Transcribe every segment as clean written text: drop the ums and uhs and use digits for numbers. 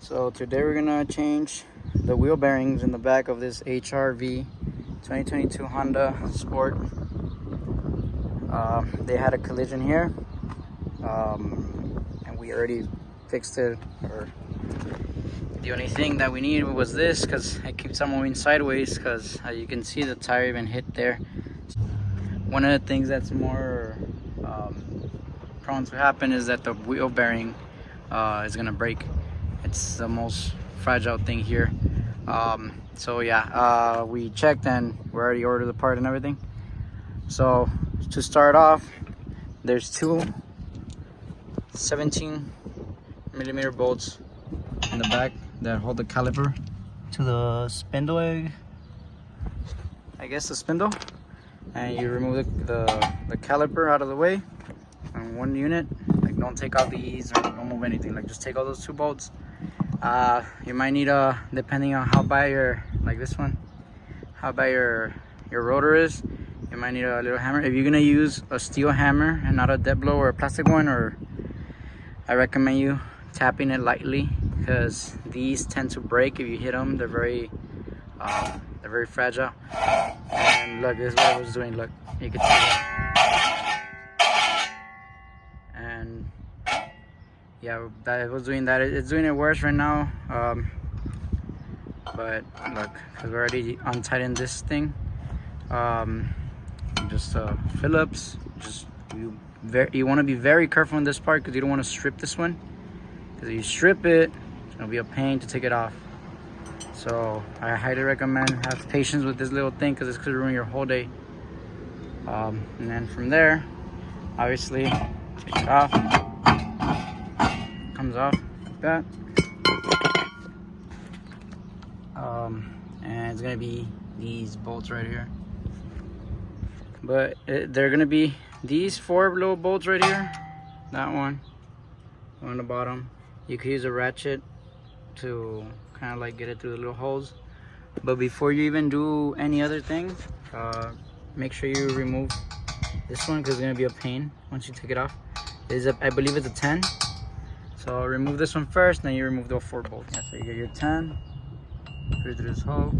So today we're gonna change the wheel bearings in the back of this HRV 2022 Honda Sport. They had a collision here, and we already fixed it. Or the only thing that we needed was this, because it keeps on moving sideways, because as you can see the tire even hit there. One of the things that's more prone to happen is that the wheel bearing is gonna break. It's the most fragile thing here. So yeah, we checked and we already ordered the part and everything. So to start off, there's two 17mm bolts in the back that hold the caliper to the spindle, I guess the spindle, and you remove the caliper out of the way on one unit. Like, don't take out these or don't move anything, like just take out those two bolts. You might need depending on how bad your, like this one, how bad your rotor is, you might need a little hammer. If you're gonna use a steel hammer and not a dead blow or a plastic one, or I recommend you tapping it lightly, because these tend to break if you hit them. They're very fragile. And look, this is what I was doing. Look, you can see that. And yeah, I was doing that. It's doing it worse right now. But look, because we're already untightened this thing. Just Phillips. Just you want to be very careful in this part, because you don't want to strip this one. Because if you strip it, it's gonna be a pain to take it off. So I highly recommend have patience with this little thing, because it's gonna ruin your whole day. And then from there, obviously, take it off. Comes off like that. And it's gonna be these bolts right here. But they're gonna be these four little bolts right here. That one on the bottom. You could use a ratchet to kind of like get it through the little holes. But before you even do any other thing, make sure you remove this one, because it's gonna be a pain once you take it off. I believe it's a 10. So remove this one first, then you remove the 4 bolts. Yeah, so you get your 10, put it through this hole.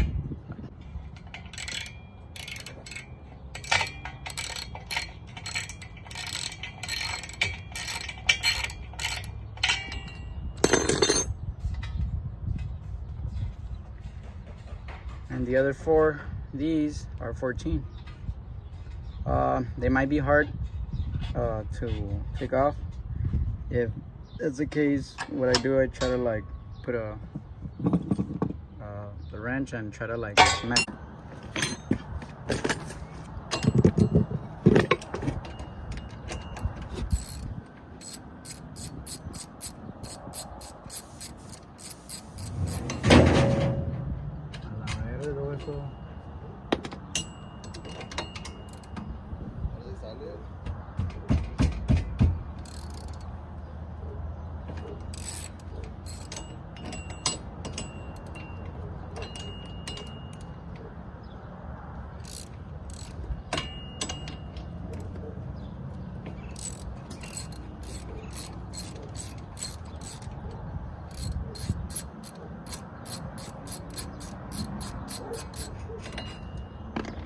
And the other 4, these are 14. They might be hard to take off. If that's the case, what I do, I try to like put the wrench and try to like smack.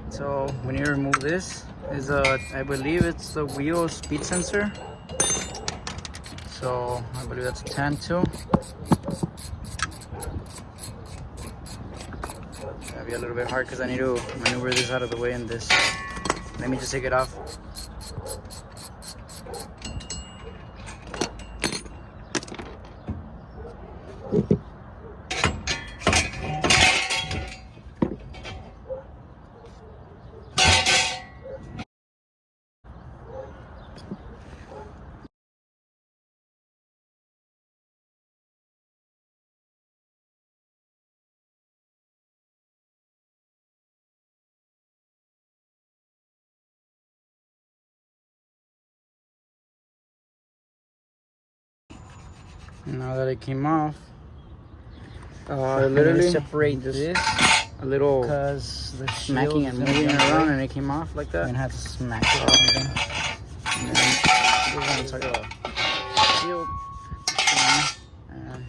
So when you remove this, is I believe it's the wheel speed sensor. So I believe that's a 10 too. That'll be a little bit hard, because I need to maneuver this out of the way in this. Let me just take it off. Now that it came off, literally separate this a little, because the smacking and moving it around, and it came off like that. And have to smack it or something. And then we're gonna take a shield and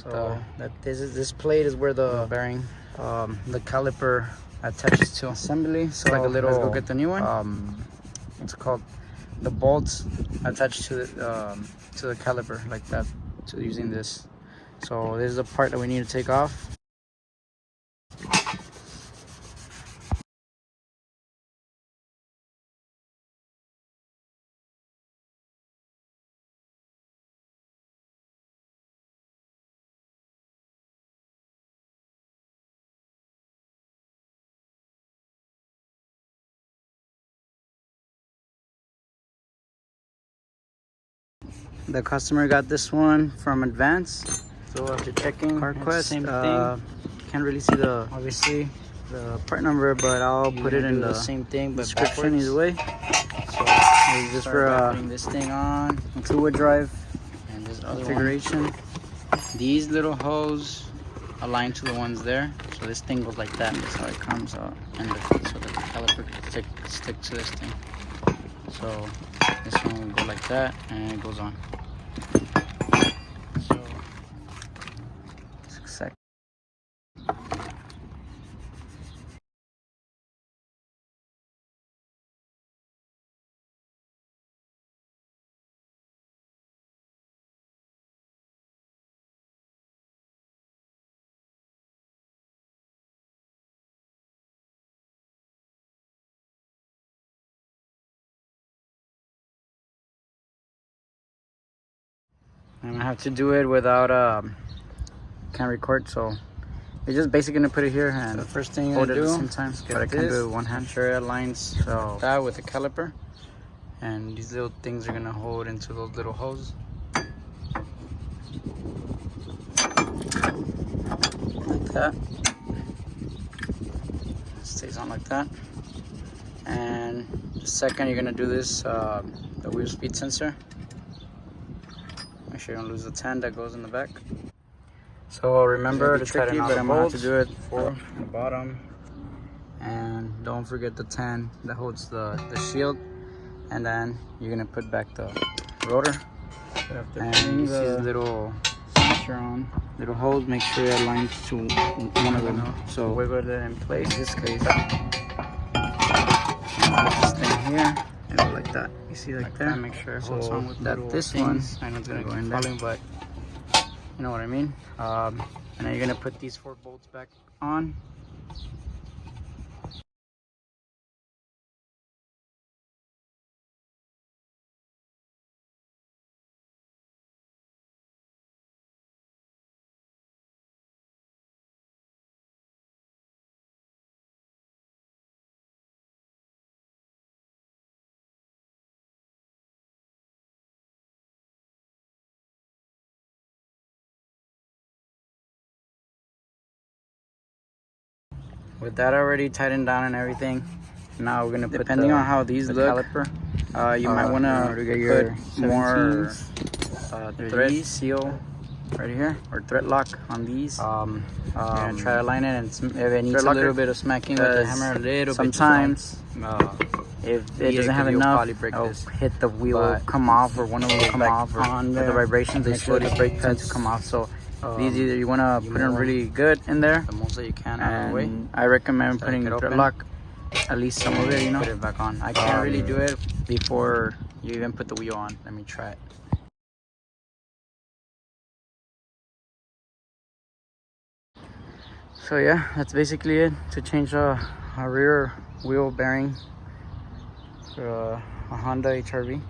with So this plate is where the bearing, the caliper attaches to assembly. So like a little, let's go get the new one. What's it called? The bolts attached to the caliper like that, to using this. So this is the part that we need to take off. The customer got this one from Advance. So after checking CarQuest, same thing. Can't really see the, obviously, the part number, but I'll put it in the same thing, but description either way. So this is for putting this thing on, two-wheel drive, and this other configuration. These little hose align to the ones there, so this thing goes like that. That's how it comes out, and so the caliper can stick to this thing. So this one will go like that, and it goes on. So just a sec. And I have to do it without can't record, so we're just basically gonna put it here and so the first thing hold it at the same time, but I can do it with one hand. Sure it aligns so that with the caliper, and these little things are gonna hold into those little holes like that. It stays on like that. And the second you're gonna do this, the wheel speed sensor. Make sure you don't lose the 10 that goes in the back. So remember to tighten out the bolts, to do it for the bottom, and don't forget the 10 that holds the shield, and then you're gonna put back the rotor. And you see the little sensor on, little holes. Make sure it aligns to one of them. So wiggle it in place. In this case, put this thing here. And go like that. You see like there? Make sure it holds on with that. This one, I know it's gonna go in falling, but you know what I mean. And then you're gonna put these 4 bolts back on. With that already tightened down and everything, now we're gonna put, depending on how these look, caliper, you might wanna put more thread seal right here, or thread lock on these. You're gonna try to line it, and if it needs a little bit of smacking with the hammer, a little sometimes, if it doesn't have enough, it'll hit the wheel, come off, or one of them will come off, or the vibrations, they slowly brake pads to come off. So these either you want to put them really good in there, the most that you can, and I recommend putting thread lock, at least some of it, you know. Put it back on. I can't really do it before you even put the wheel on. Let me try it. So yeah, that's basically it to change a rear wheel bearing for a Honda HRV.